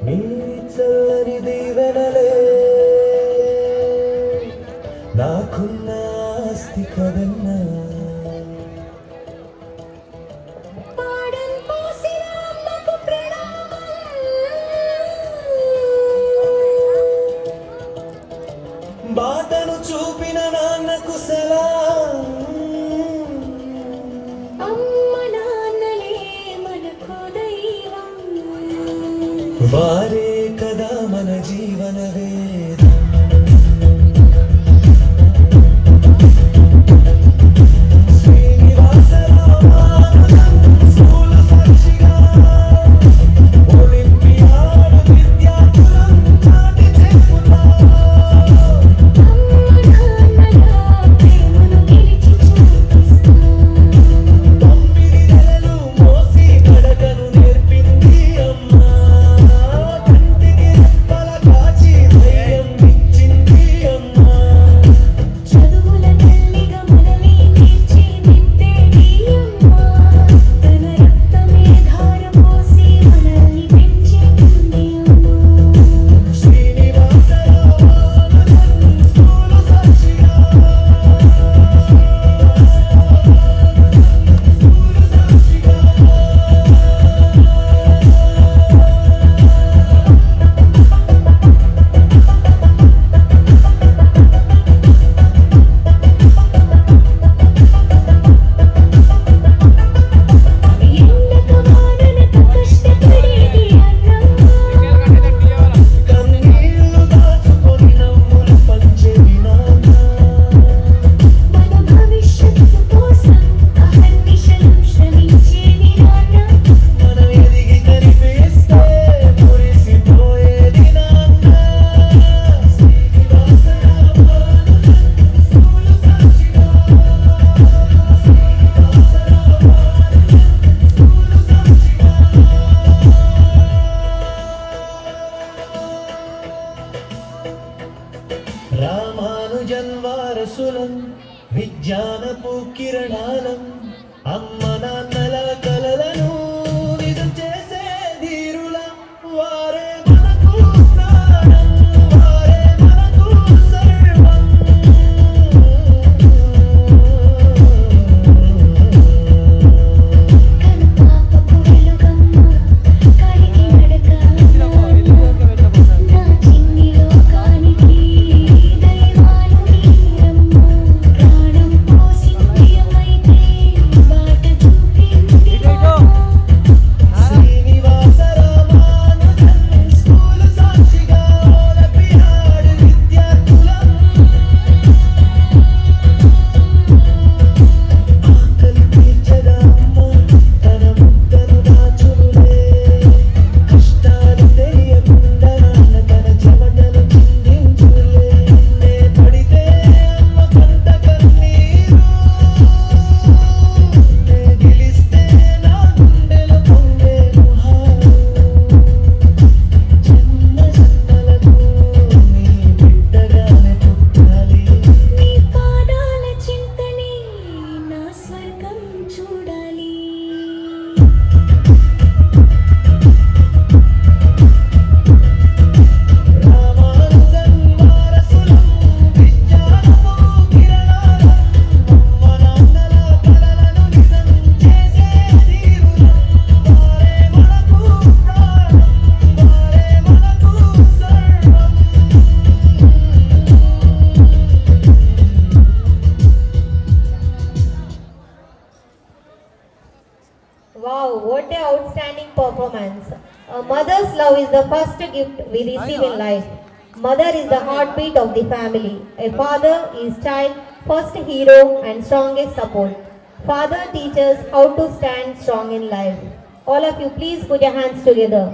నీ చల్లని దీవెనలే నాకున్న ఆస్తి కదన్నా. బాటను చూపిన నాన్నకు సలాం. వారే కదా మన జీవన వేదం. రామానుజన్ వారసులం, విజ్ఞానపు కిరణాలం, అమ్మ నాన్నల కలలను నిజం చేసే ధీరుల. వారే మనకు ప్రాణం, వారే మనకు సర్వం. Wow, what an outstanding performance. A mother's love is the first gift we receive in life. Mother is the heartbeat of the family. A father is child's first hero and strongest support. Father teaches how to stand strong in life. All of you, please put your hands together.